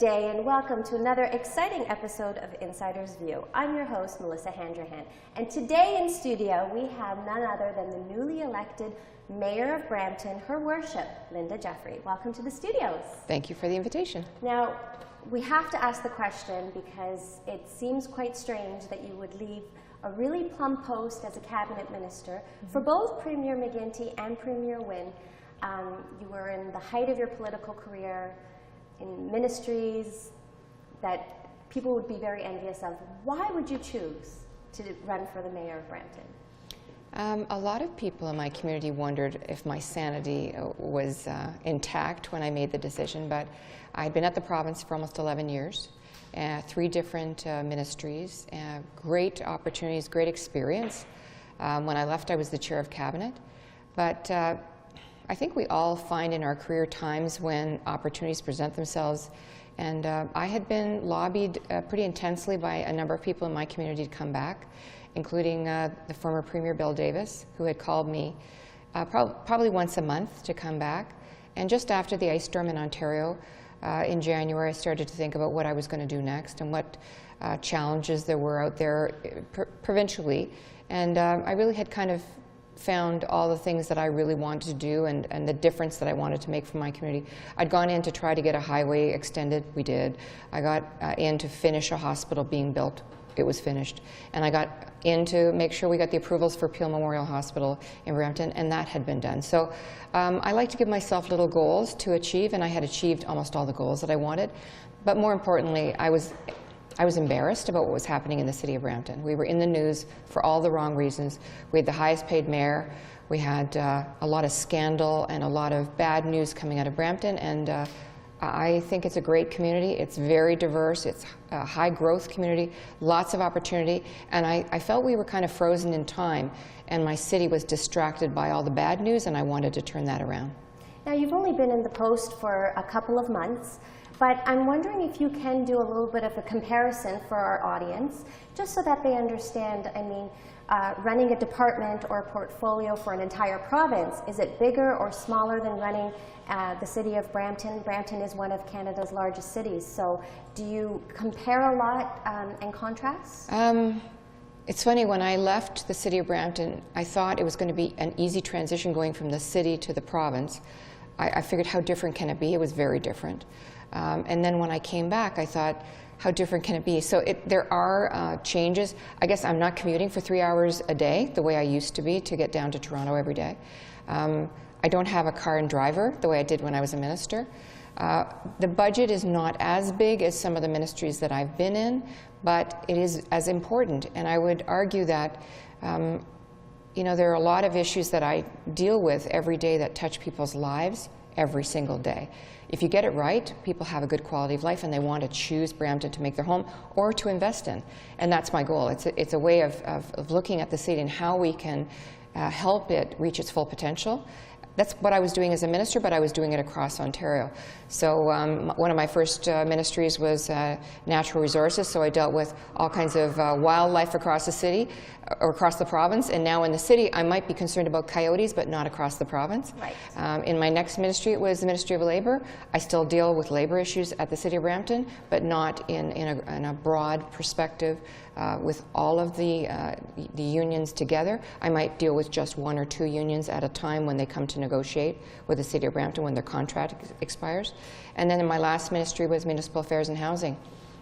day and welcome to another exciting episode of Insider's View. I'm your host, Melissa Handrahan, and today in studio we have none other than the newly elected Mayor of Brampton, Her Worship, Linda Jeffrey. Welcome to the studios. Thank you for the invitation. Now, we have to ask the question because it seems quite strange that you would leave a really plum post as a cabinet minister for both Premier McGuinty and Premier Wynne. You were in the height of your political career, in ministries that people would be very envious of. Why would you choose to run for the mayor of Brampton? A lot of people in my community wondered if my sanity was intact when I made the decision, but I'd been at the province for almost 11 years, 3 different ministries, great opportunities, great experience. When I left, I was the chair of cabinet, but I think we all find in our career times when opportunities present themselves, and I had been lobbied pretty intensely by a number of people in my community to come back, including the former Premier Bill Davis, who had called me probably once a month to come back. And just after the ice storm in Ontario in January, I started to think about what I was going to do next and what challenges there were out there provincially. And I really had kind of found all the things that I really wanted to do and the difference that I wanted to make for my community. I'd gone in to try to get a highway extended. We did. I got in to finish a hospital being built. It was finished. And I got in to make sure we got the approvals for Peel Memorial Hospital in Brampton, and that had been done. So I like to give myself little goals to achieve, and I had achieved almost all the goals that I wanted. But more importantly, I was embarrassed about what was happening in the city of Brampton. We were in the news for all the wrong reasons. We had the highest paid mayor. We had a lot of scandal and a lot of bad news coming out of Brampton, and I think it's a great community. It's very diverse. It's a high growth community, lots of opportunity, and I felt we were kind of frozen in time, and my city was distracted by all the bad news, and I wanted to turn that around. Now, you've only been in the post for a couple of months, but I'm wondering if you can do a little bit of a comparison for our audience, just so that they understand. I mean, running a department or a portfolio for an entire province, is it bigger or smaller than running the city of Brampton? Brampton is one of Canada's largest cities, so do you compare a lot and contrast? It's funny, when I left the city of Brampton, I thought it was going to be an easy transition going from the city to the province. I figured, how different can it be? It was very different. And then when I came back, I thought, how different can it be? So there are changes. I guess I'm not commuting for 3 hours a day the way I used to be to get down to Toronto every day. I don't have a car and driver the way I did when I was a minister. The budget is not as big as some of the ministries that I've been in, but it is as important. And I would argue that you know, there are a lot of issues that I deal with every day that touch people's lives every single day. If you get it right, people have a good quality of life and they want to choose Brampton to make their home or to invest in. And that's my goal. It's a way of looking at the city and how we can help it reach its full potential. That's what I was doing as a minister, but I was doing it across Ontario. So one of my first ministries was natural resources, so I dealt with all kinds of wildlife across the city, or across the province, and now in the city I might be concerned about coyotes, but not across the province. Right. In my next ministry, it was the Ministry of Labour. I still deal with labour issues at the City of Brampton, but not in a broad perspective with all of the unions together. I might deal with just 1 or 2 unions at a time when they come to negotiate with the City of Brampton when their contract expires. And then in my last ministry was Municipal Affairs and Housing.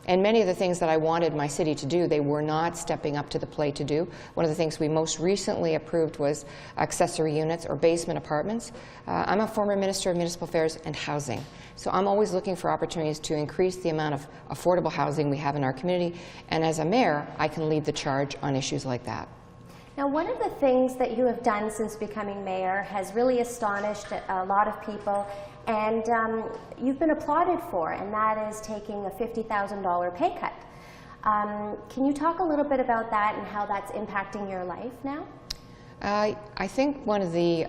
And many of the things that I wanted my city to do, they were not stepping up to the plate to do. One of the things we most recently approved was accessory units or basement apartments. I'm a former Minister of Municipal Affairs and Housing, so I'm always looking for opportunities to increase the amount of affordable housing we have in our community, and as a mayor, I can lead the charge on issues like that. Now, one of the things that you have done since becoming mayor has really astonished a lot of people, and you've been applauded for, and that is taking a $50,000 pay cut. Can you talk a little bit about that and how that's impacting your life now? I think one of the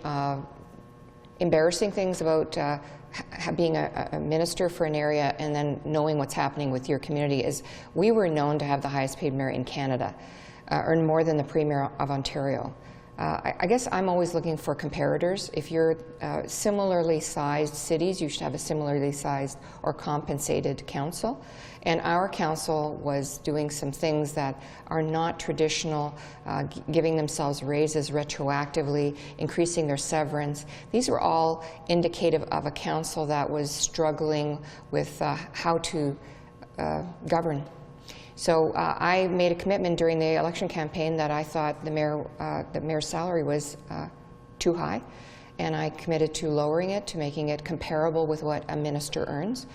embarrassing things about being a minister for an area and then knowing what's happening with your community is we were known to have the highest paid mayor in Canada, earn more than the Premier of Ontario. I guess I'm always looking for comparators. If you're similarly sized cities, you should have a similarly sized or compensated council. And our council was doing some things that are not traditional, giving themselves raises retroactively, increasing their severance. These were all indicative of a council that was struggling with how to govern. So I made a commitment during the election campaign that I thought the mayor's salary was too high, and I committed to lowering it, to making it comparable with what a minister earns,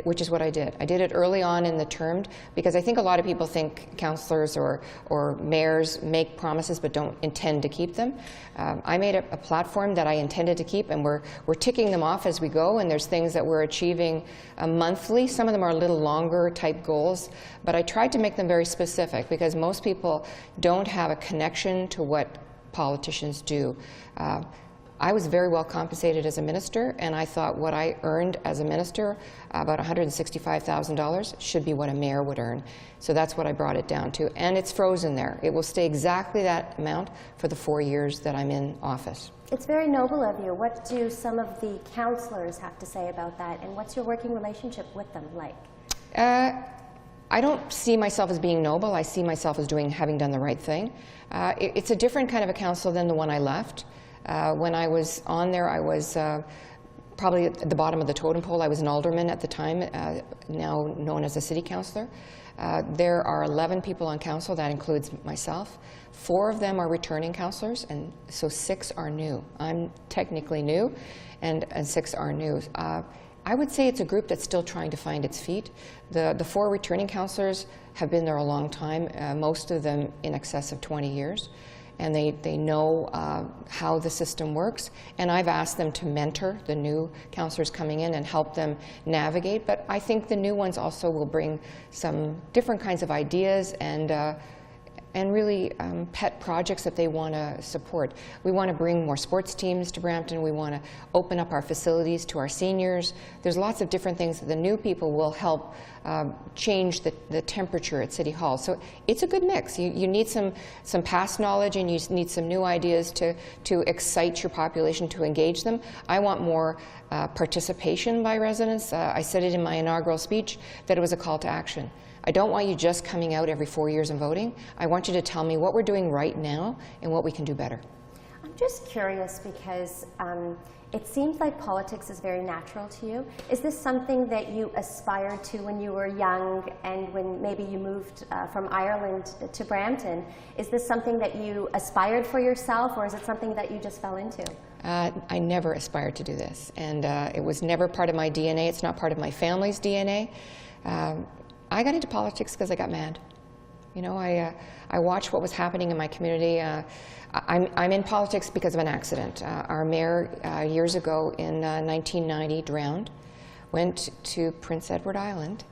which is what I did. I did it early on in the term because I think a lot of people think councillors or mayors make promises but don't intend to keep them. I made a platform that I intended to keep, and we're ticking them off as we go, and there's things that we're achieving monthly. Some of them are a little longer type goals, but I tried to make them very specific because most people don't have a connection to what politicians do. I was very well compensated as a minister, and I thought what I earned as a minister, about $165,000, should be what a mayor would earn. So that's what I brought it down to, and it's frozen there. It will stay exactly that amount for the 4 years that I'm in office. It's very noble of you. What do some of the councillors have to say about that, and what's your working relationship with them like? I don't see myself as being noble. I see myself as having done the right thing. It's a different kind of a council than the one I left. When I was on there, I was probably at the bottom of the totem pole. I was an alderman at the time, now known as a city councillor. There are 11 people on council. That includes myself. 4 of them are returning councillors, and so 6 are new. I'm technically new, and 6 are new. I would say it's a group that's still trying to find its feet. The 4 returning councillors have been there a long time, most of them in excess of 20 years. And they know how the system works. And I've asked them to mentor the new councillors coming in and help them navigate. But I think the new ones also will bring some different kinds of ideas and really pet projects that they want to support. We want to bring more sports teams to Brampton. We want to open up our facilities to our seniors. There's lots of different things that the new people will help change the temperature at City Hall. So it's a good mix. You need some past knowledge, and you need some new ideas to excite your population, to engage them. I want more participation by residents. I said it in my inaugural speech that it was a call to action. I don't want you just coming out every 4 years and voting. I want you to tell me what we're doing right now and what we can do better. I'm just curious because it seems like politics is very natural to you. Is this something that you aspired to when you were young and when maybe you moved from Ireland to Brampton? Is this something that you aspired for yourself, or is it something that you just fell into? I never aspired to do this, and it was never part of my DNA. It's not part of my family's DNA. I got into politics because I got mad. You know, I watched what was happening in my community. I'm in politics because of an accident. Our mayor years ago in 1990 drowned, went to Prince Edward Island,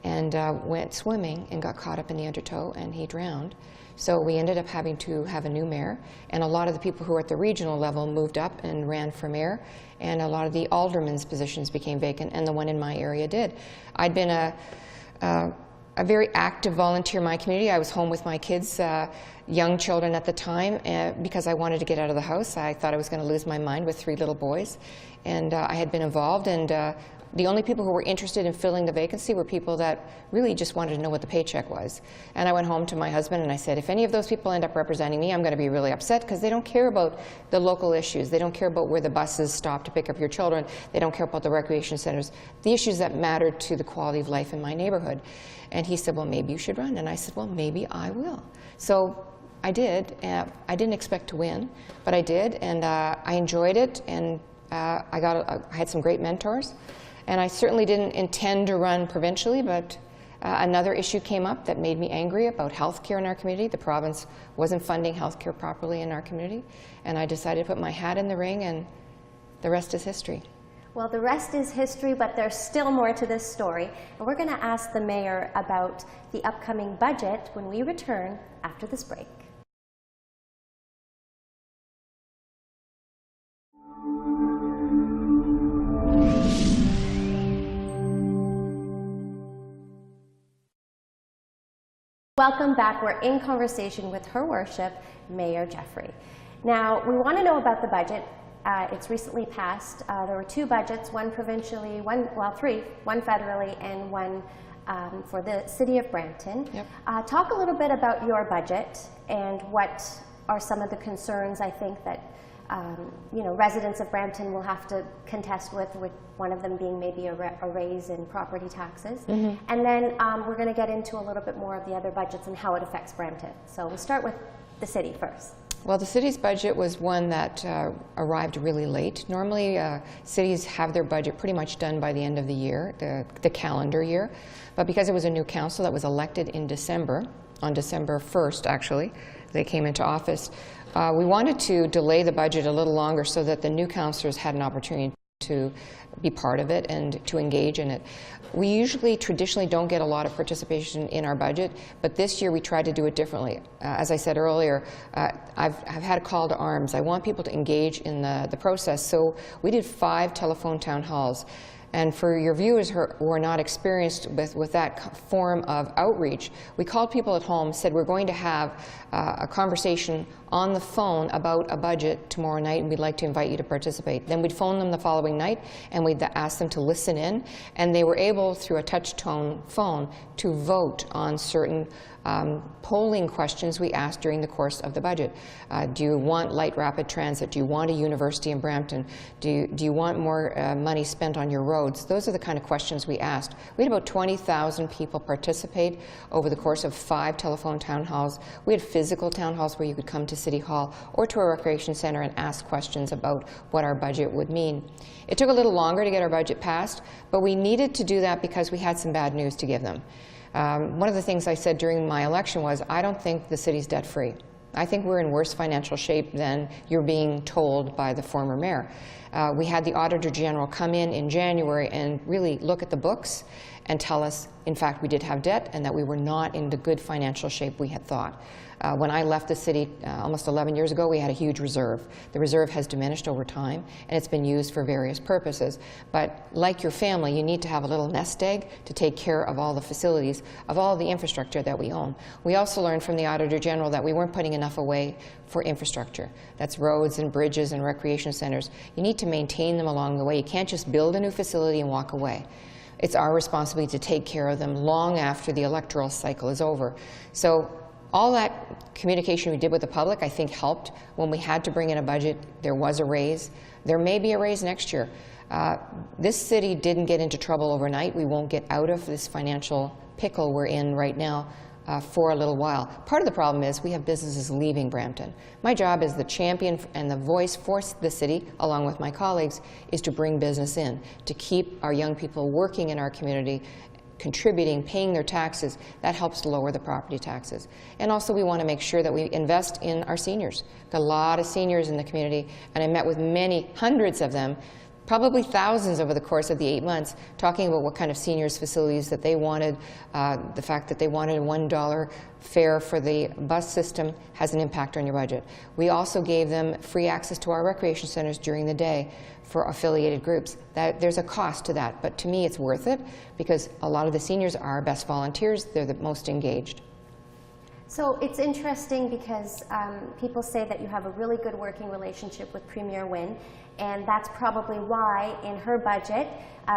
and went swimming and got caught up in the undertow, and he drowned. So we ended up having to have a new mayor, and a lot of the people who were at the regional level moved up and ran for mayor, and a lot of the aldermen's positions became vacant, and the one in my area did. I'd been a very active volunteer in my community. I was home with my kids, young children at the time, because I wanted to get out of the house. I thought I was going to lose my mind with 3 little boys, and I had been involved, and the only people who were interested in filling the vacancy were people that really just wanted to know what the paycheck was. And I went home to my husband and I said, if any of those people end up representing me, I'm going to be really upset, because they don't care about the local issues. They don't care about where the buses stop to pick up your children. They don't care about the recreation centers, the issues that matter to the quality of life in my neighborhood. And he said, well, maybe you should run. And I said, well, maybe I will. So I did. I didn't expect to win, but I did, and I enjoyed it, and I had some great mentors. And I certainly didn't intend to run provincially, but another issue came up that made me angry about health care in our community. The province wasn't funding health care properly in our community, and I decided to put my hat in the ring, and the rest is history. Well, the rest is history, but there's still more to this story. And we're going to ask the mayor about the upcoming budget when we return after this break. Welcome back. We're in conversation with Her Worship, Mayor Jeffrey. Now, we want to know about the budget. It's recently passed. There were two budgets, one provincially, three, one federally, and one for the city of Brampton. Yep. Talk a little bit about your budget and what are some of the concerns I think that residents of Brampton will have to contest with one of them being maybe a raise in property taxes. Mm-hmm. And then we're going to get into a little bit more of the other budgets and how it affects Brampton. So we'll start with the city first. Well, the city's budget was one that arrived really late. Normally, cities have their budget pretty much done by the end of the year, the calendar year. But because it was a new council that was elected in December, on December 1st, actually, they came into office, we wanted to delay the budget a little longer so that the new councillors had an opportunity to be part of it and to engage in it. We usually traditionally don't get a lot of participation in our budget, but this year we tried to do it differently. As I said earlier, I've had a call to arms. I want people to engage in the process, so we did 5 telephone town halls. And for your viewers who are not experienced with that form of outreach, we called people at home, said we're going to have a conversation on the phone about a budget tomorrow night, and we'd like to invite you to participate. Then we'd phone them the following night, and we'd ask them to listen in, and they were able, through a touch-tone phone, to vote on certain polling questions we asked during the course of the budget. Do you want light rapid transit? Do you want a university in Brampton? Do you want more money spent on your roads? Those are the kind of questions we asked. We had about 20,000 people participate over the course of 5 telephone town halls. We had physical town halls where you could come to City Hall or to a recreation center and ask questions about what our budget would mean. It took a little longer to get our budget passed, but we needed to do that because we had some bad news to give them. One of the things I said during my election was, I don't think the city's debt-free. I think we're in worse financial shape than you're being told by the former mayor. We had the Auditor General come in January and really look at the books and tell us, in fact, we did have debt and that we were not in the good financial shape we had thought. When I left the city almost 11 years ago, we had a huge reserve. The reserve has diminished over time, and it's been used for various purposes. But like your family, you need to have a little nest egg to take care of all the facilities, of all the infrastructure that we own. We also learned from the Auditor General that we weren't putting enough away for infrastructure. That's roads and bridges and recreation centers. You need to maintain them along the way. You can't just build a new facility and walk away. It's our responsibility to take care of them long after the electoral cycle is over. So all that communication we did with the public, I think, helped. When we had to bring in a budget, there was a raise. There may be a raise next year. This city didn't get into trouble overnight. We won't get out of this financial pickle we're in right now for a little while. Part of the problem is we have businesses leaving Brampton. My job as the champion and the voice for the city, along with my colleagues, is to bring business in, to keep our young people working in our community, contributing, paying their taxes. That helps to lower the property taxes. And also we want to make sure that we invest in our seniors. Got a lot of seniors in the community, and I met with many, hundreds of them, probably thousands over the course of the 8 months, talking about what kind of seniors facilities that they wanted. The fact that they wanted a $1 fare for the bus system has an impact on your budget. We also gave them free access to our recreation centers during the day for affiliated groups. There's a cost to that, but to me it's worth it because a lot of the seniors are our best volunteers. They're the most engaged. So it's interesting because people say that you have a really good working relationship with Premier Wynne, and that's probably why in her budget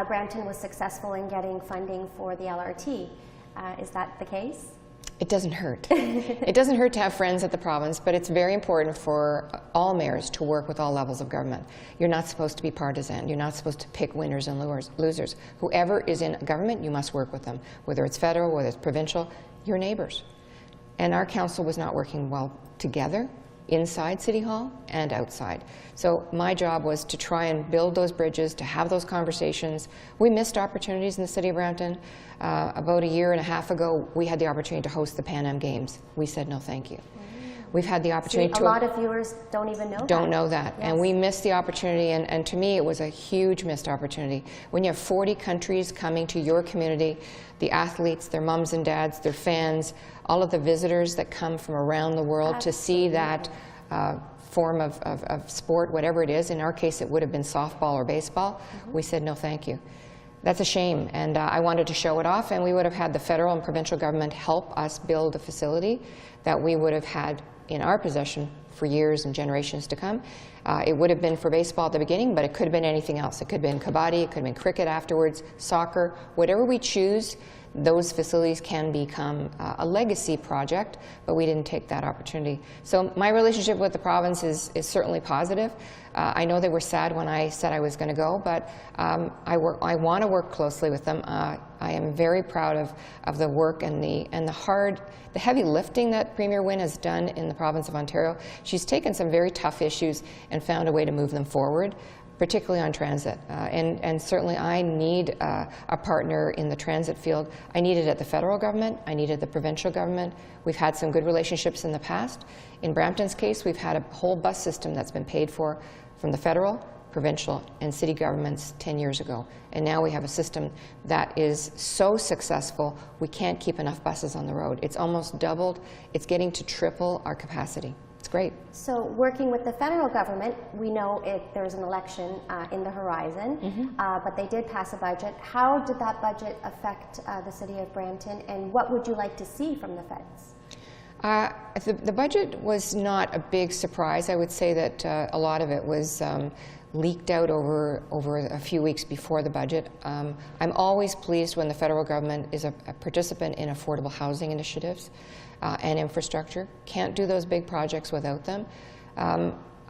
Brampton was successful in getting funding for the LRT. Is that the case? It doesn't hurt. It doesn't hurt to have friends at the province, but it's very important for all mayors to work with all levels of government. You're not supposed to be partisan. You're not supposed to pick winners and losers. Whoever is in government, you must work with them. Whether it's federal, whether it's provincial, you're neighbors. And our council was not working well together inside City Hall and outside. So my job was to try and build those bridges, to have those conversations. We missed opportunities in the city of Brampton. About a year and a half ago, we had the opportunity to host the Pan Am Games. We said no thank you. We've had the opportunity to... A lot of viewers don't even know that. Don't know that. Yes. And we missed the opportunity, and to me it was a huge missed opportunity. When you have 40 countries coming to your community, the athletes, their mums and dads, their fans, all of the visitors that come from around the world to see that form of sport, whatever it is. In our case, it would have been softball or baseball. We said no thank you. That's a shame, and I wanted to show it off, and we would have had the federal and provincial government help us build a facility that we would have had in our possession for years and generations to come. It would have been for baseball at the beginning, but it could have been anything else. It could have been kabaddi, it could have been cricket afterwards, soccer, whatever we choose. Those facilities can become a legacy project, but we didn't take that opportunity. So my relationship with the province is certainly positive. I know they were sad when I said I was going to go, but I want to work closely with them. I am very proud of the work and the heavy lifting that Premier Wynne has done in the province of Ontario. She's taken some very tough issues and found a way to move them forward, particularly on transit. And certainly I need a partner in the transit field. I need it at the federal government. I needed the provincial government. We've had some good relationships in the past. In Brampton's case, we've had a whole bus system that's been paid for from the federal, provincial, and city governments 10 years ago. And now we have a system that is so successful, we can't keep enough buses on the road. It's almost doubled. It's getting to triple our capacity. It's great. So working with the federal government, we know there's an election in the horizon, but they did pass a budget. How did that budget affect the city of Brampton, and what would you like to see from the feds? The budget was not a big surprise. I would say that a lot of it was leaked out over a few weeks before the budget. I'm always pleased when the federal government is a participant in affordable housing initiatives and infrastructure. Can't do those big projects without them.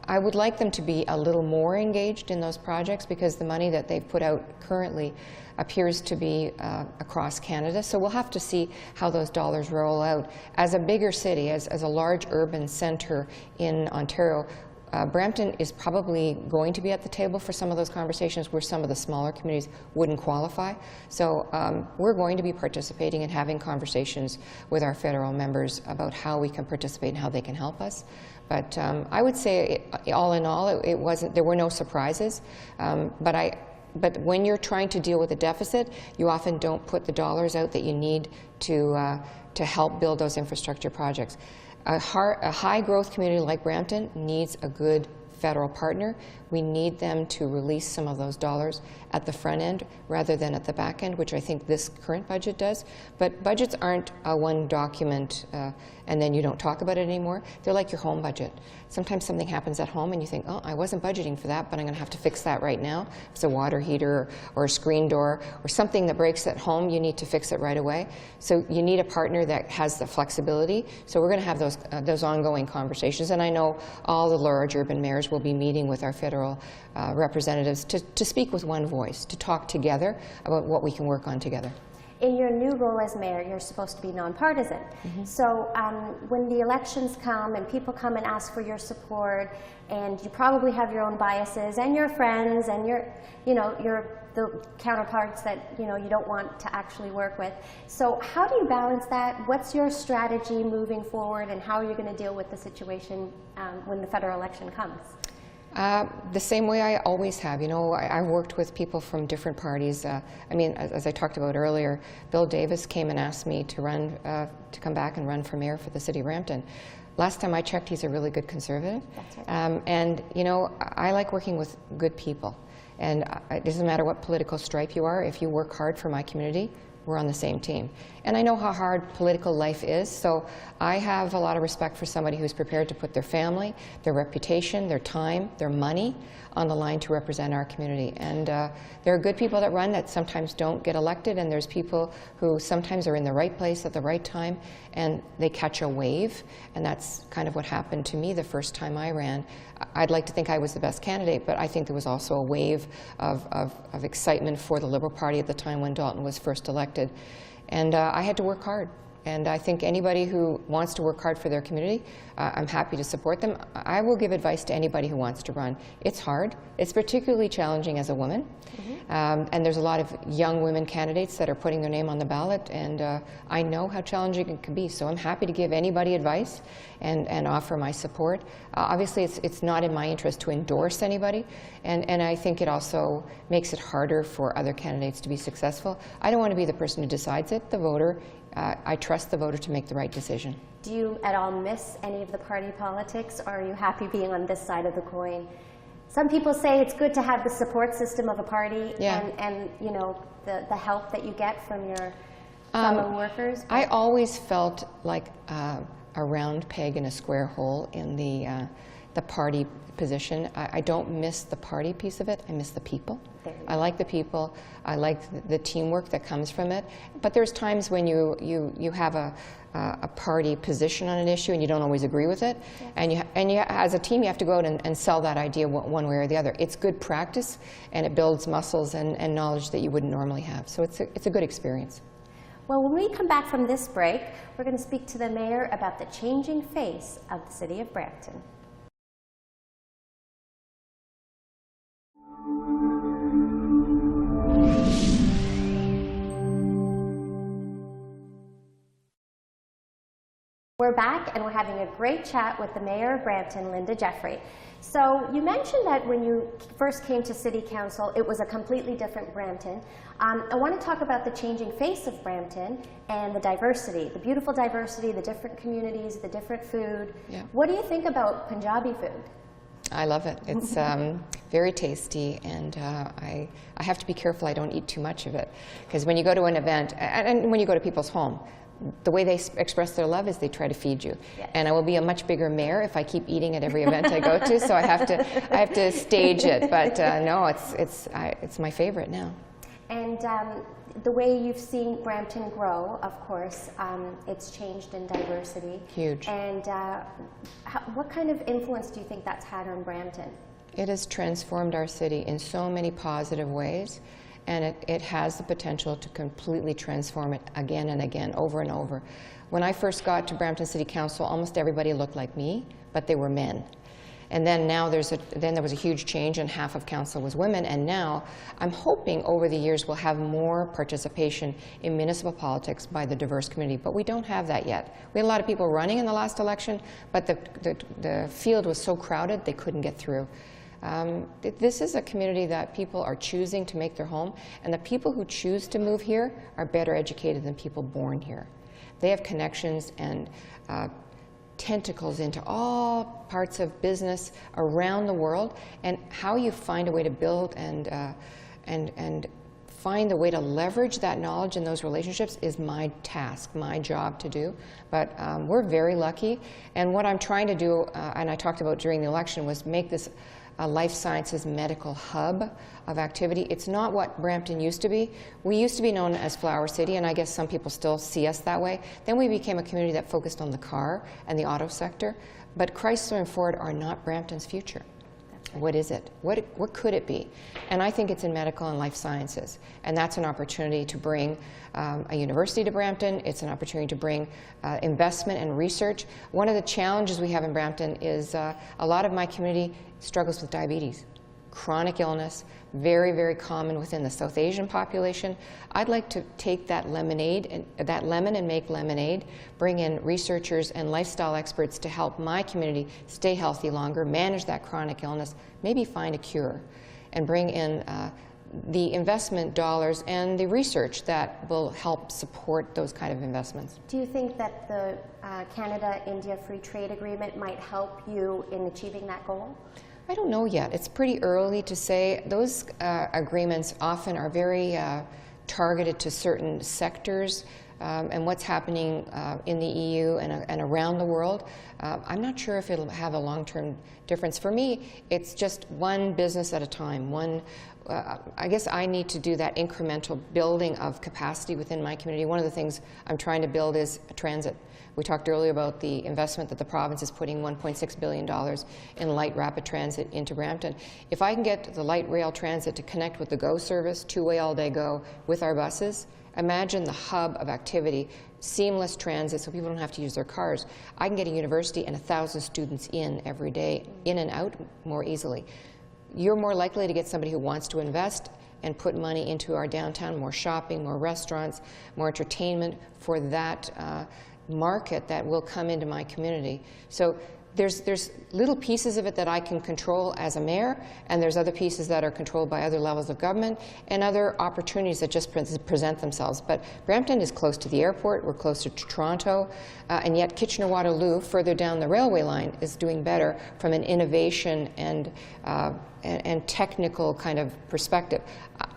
I would like them to be a little more engaged in those projects because the money that they've put out currently appears to be across Canada. So we'll have to see how those dollars roll out. As a bigger city, as a large urban centre in Ontario, Brampton is probably going to be at the table for some of those conversations where some of the smaller communities wouldn't qualify. So we're going to be participating and having conversations with our federal members about how we can participate and how they can help us. But I would say, all in all, there were no surprises. But when you're trying to deal with a deficit, you often don't put the dollars out that you need to help build those infrastructure projects. A high-growth community like Brampton needs a good federal partner. We need them to release some of those dollars at the front end rather than at the back end, which I think this current budget does. But budgets aren't a one document and then you don't talk about it anymore. They're like your home budget. Sometimes something happens at home and you think, oh, I wasn't budgeting for that, but I'm going to have to fix that right now. If it's a water heater or a screen door or something that breaks at home, you need to fix it right away. So you need a partner that has the flexibility. So we're going to have those ongoing conversations. And I know all the large urban mayors will be meeting with our federal representatives to speak with one voice, to talk together about what we can work on together. In your new role as mayor, you're supposed to be nonpartisan. So when the elections come and people come and ask for your support, and you probably have your own biases and your friends and the counterparts that you don't want to actually work with. So how do you balance that? What's your strategy moving forward, and how are you going to deal with the situation when the federal election comes? The same way I always have. I've worked with people from different parties. I mean, as I talked about earlier, Bill Davis came and asked me to come back and run for mayor for the city of Brampton. Last time I checked, he's a really good conservative. That's right. And I like working with good people. And it doesn't matter what political stripe you are. If you work hard for my community, we're on the same team. And I know how hard political life is, so I have a lot of respect for somebody who's prepared to put their family, their reputation, their time, their money on the line to represent our community. And there are good people that run that sometimes don't get elected, and there's people who sometimes are in the right place at the right time and they catch a wave, and that's kind of what happened to me the first time I ran. I'd like to think I was the best candidate, but I think there was also a wave of excitement for the Liberal Party at the time when Dalton was first elected. And I had to work hard. And I think anybody who wants to work hard for their community, I'm happy to support them. I will give advice to anybody who wants to run. It's hard. It's particularly challenging as a woman. And there's a lot of young women candidates that are putting their name on the ballot, and I know how challenging it can be. So I'm happy to give anybody advice and offer my support. Obviously, it's not in my interest to endorse anybody, and I think it also makes it harder for other candidates to be successful. I don't want to be the person who decides it, the voter. I trust the voter to make the right decision. Do you at all miss any of the party politics, or are you happy being on this side of the coin? Some people say it's good to have the support system of a party and the help that you get from your fellow workers. I always felt like a round peg in a square hole in the party position. I don't miss the party piece of it. I miss the people. I like the people. I like the teamwork that comes from it. But there's times when you have a party position on an issue and you don't always agree with it. Yeah. And you, as a team, you have to go out and sell that idea one way or the other. It's good practice, and it builds muscles and knowledge that you wouldn't normally have. So it's a good experience. Well, when we come back from this break, we're going to speak to the mayor about the changing face of the city of Brampton. We're back, and we're having a great chat with the mayor of Brampton, Linda Jeffrey. So you mentioned that when you first came to City Council, it was a completely different Brampton. I want to talk about the changing face of Brampton and the diversity, the beautiful diversity, the different communities, the different food. Yeah. What do you think about Punjabi food? I love it. It's very tasty, and I have to be careful I don't eat too much of it, because when you go to an event, and when you go to people's home, the way they express their love is they try to feed you. Yes. And I will be a much bigger mayor if I keep eating at every event I go to. So I have to stage it. But no, it's my favorite now. And the way you've seen Brampton grow, of course, it's changed in diversity. Huge. And what kind of influence do you think that's had on Brampton? It has transformed our city in so many positive ways. And it has the potential to completely transform it again and again, over and over. When I first got to Brampton City Council, almost everybody looked like me, but they were men. And then there was a huge change, and half of council was women. And now I'm hoping over the years we'll have more participation in municipal politics by the diverse community, but we don't have that yet. We had a lot of people running in the last election, but the field was so crowded they couldn't get through. This is a community that people are choosing to make their home, and the people who choose to move here are better educated than people born here. They have connections and tentacles into all parts of business around the world, and how you find a way to build and find a way to leverage that knowledge and those relationships is my task, my job to do. But we're very lucky, and what I'm trying to do, and I talked about during the election, was make this a life sciences medical hub of activity. It's not what Brampton used to be. We used to be known as Flower City, and I guess some people still see us that way. Then we became a community that focused on the car and the auto sector. But Chrysler and Ford are not Brampton's future. Right. What is it? What could it be? And I think it's in medical and life sciences. And that's an opportunity to bring a university to Brampton. It's an opportunity to bring investment and research. One of the challenges we have in Brampton is a lot of my community struggles with diabetes, chronic illness, very, very common within the South Asian population. I'd like to take that lemonade, and that lemon, and make lemonade, bring in researchers and lifestyle experts to help my community stay healthy longer, manage that chronic illness, maybe find a cure, and bring in the investment dollars and the research that will help support those kind of investments. Do you think that the Canada-India Free Trade Agreement might help you in achieving that goal? I don't know yet. It's pretty early to say. Those agreements often are very targeted to certain sectors and what's happening in the EU and around the world. I'm not sure if it'll have a long-term difference. For me, it's just one business at a time. I guess I need to do that incremental building of capacity within my community. One of the things I'm trying to build is transit. We talked earlier about the investment that the province is putting $1.6 billion in light rapid transit into Brampton. If I can get the light rail transit to connect with the GO service, two-way all-day GO, with our buses, imagine the hub of activity, seamless transit so people don't have to use their cars. I can get a university and 1,000 students in every day, in and out more easily. You're more likely to get somebody who wants to invest and put money into our downtown, more shopping, more restaurants, more entertainment for that market that will come into my community. So there's little pieces of it that I can control as a mayor, and there's other pieces that are controlled by other levels of government and other opportunities that just present themselves. But Brampton is close to the airport, we're closer to Toronto, and yet Kitchener-Waterloo, further down the railway line, is doing better from an innovation and technical kind of perspective.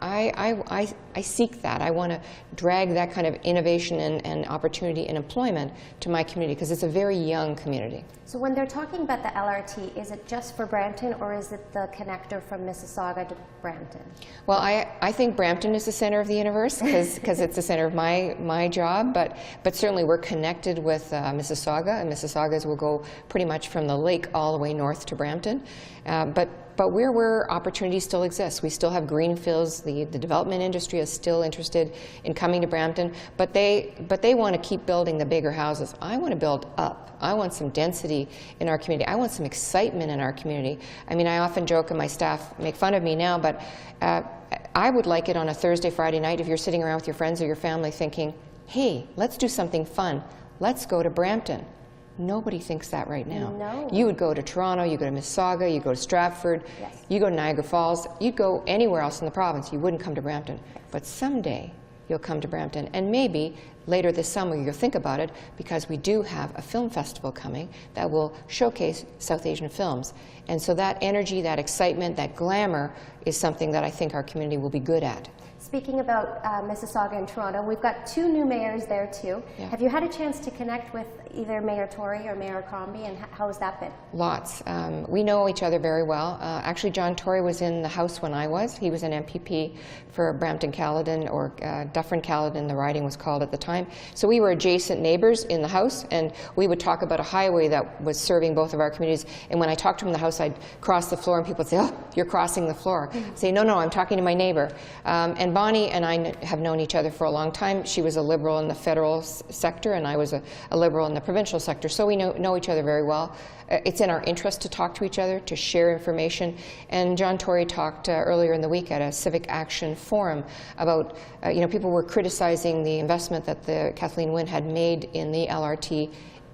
I seek that. I want to drag that kind of innovation and opportunity and employment to my community because it's a very young community. So when they're talking about the LRT, is it just for Brampton or is it the connector from Mississauga to Brampton? Well, I think Brampton is the center of the universe because it's the center of my job, but certainly we're connected with Mississauga, and Mississaugas will go pretty much from the lake all the way north to Brampton. But we're where opportunities still exist. We still have greenfields. The development industry is still interested in coming to Brampton, but they want to keep building the bigger houses. I want to build up. I want some density in our community. I want some excitement in our community. I mean, I often joke, and my staff make fun of me now, but I would like it on a Thursday, Friday night if you're sitting around with your friends or your family thinking, hey, let's do something fun. Let's go to Brampton. Nobody thinks that right now. No. You would go to Toronto, you go to Mississauga, you go to Stratford, yes. You go to Niagara Falls, you'd go anywhere else in the province. You wouldn't come to Brampton. Yes. But someday you'll come to Brampton, and maybe later this summer you'll think about it because we do have a film festival coming that will showcase South Asian films. And so that energy, that excitement, that glamour is something that I think our community will be good at. Speaking about Mississauga and Toronto, we've got two new mayors there too. Yeah. Have you had a chance to connect with either Mayor Tory or Mayor Crombie, and how has that been? Lots. We know each other very well. Actually, John Tory was in the House when I was. He was an MPP for Brampton-Caledon, or Dufferin-Caledon, the riding was called at the time. So we were adjacent neighbors in the House, and we would talk about a highway that was serving both of our communities. And when I talked to him in the House, I'd cross the floor, and people would say, oh, you're crossing the floor. I'd say, no, I'm talking to my neighbor. And Bonnie and I have known each other for a long time. She was a Liberal in the federal sector, and I was a Liberal in the provincial sector, so we know each other very well. It's in our interest to talk to each other, to share information. And John Tory talked earlier in the week at a Civic Action Forum about, people were criticizing the investment that the Kathleen Wynne had made in the LRT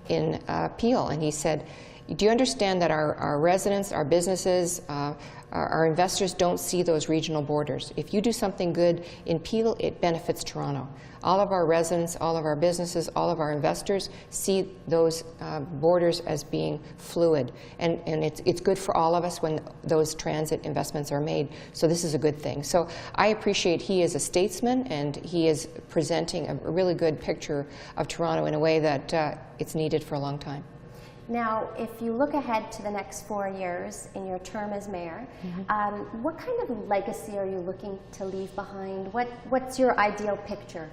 in Peel, and he said, do you understand that our residents, our businesses, our investors don't see those regional borders? If you do something good in Peel, it benefits Toronto. All of our residents, all of our businesses, all of our investors see those borders as being fluid. And it's good for all of us when those transit investments are made. So this is a good thing. So I appreciate he is a statesman, and he is presenting a really good picture of Toronto in a way that it's needed for a long time. Now, if you look ahead to the next 4 years in your term as mayor, what kind of legacy are you looking to leave behind? What's your ideal picture?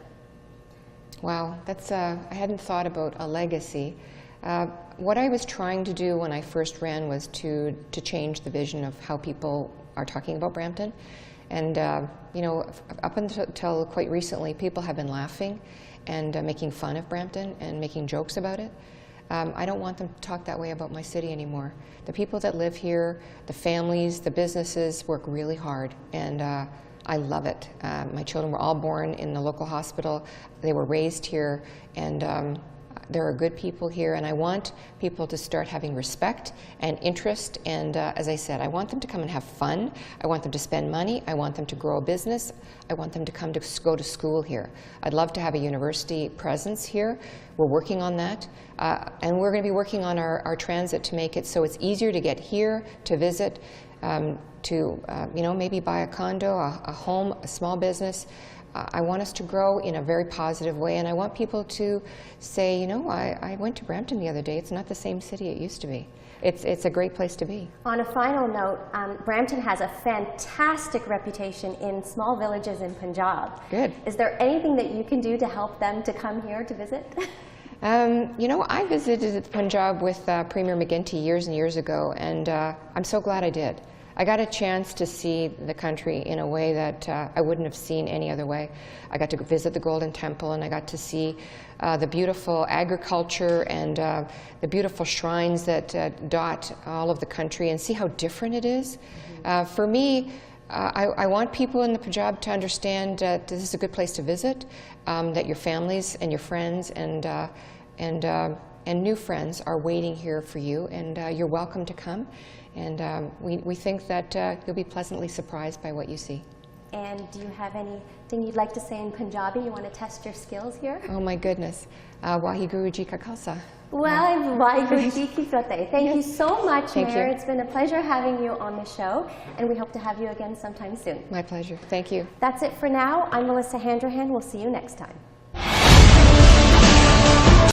Wow, that's I hadn't thought about a legacy. What I was trying to do when I first ran was to change the vision of how people are talking about Brampton. And up until quite recently, people have been laughing and making fun of Brampton and making jokes about it. I don't want them to talk that way about my city anymore. The people that live here, the families, the businesses work really hard, and I love it. My children were all born in the local hospital. They were raised here, and there are good people here, and I want people to start having respect and interest, and as I said, I want them to come and have fun. I want them to spend money. I want them to grow a business. I want them to go to school here. I'd love to have a university presence here. We're working on that, and we're going to be working on our transit to make it so it's easier to get here, to visit, to maybe buy a condo, a home, a small business. I want us to grow in a very positive way, and I want people to say, I went to Brampton the other day. It's not the same city it used to be. It's a great place to be. On a final note, Brampton has a fantastic reputation in small villages in Punjab. Good. Is there anything that you can do to help them to come here to visit? I visited Punjab with Premier McGuinty years and years ago, and I'm so glad I did. I got a chance to see the country in a way that I wouldn't have seen any other way. I got to visit the Golden Temple, and I got to see the beautiful agriculture and the beautiful shrines that dot all of the country, and see how different it is. For me, I want people in the Punjab to understand that this is a good place to visit, that your families and your friends and and new friends are waiting here for you, and you're welcome to come. And we think that you'll be pleasantly surprised by what you see. And do you have anything you'd like to say in Punjabi? You want to test your skills here? Oh my goodness. Waheguru Ji Ka Khalsa. Well, Waheguru Ji Ki Fateh. Thank you so much, Thank Mayor. you. It's been a pleasure having you on the show, and we hope to have you again sometime soon. My pleasure. Thank you. That's it for now. I'm Melissa Handrahan. We'll see you next time.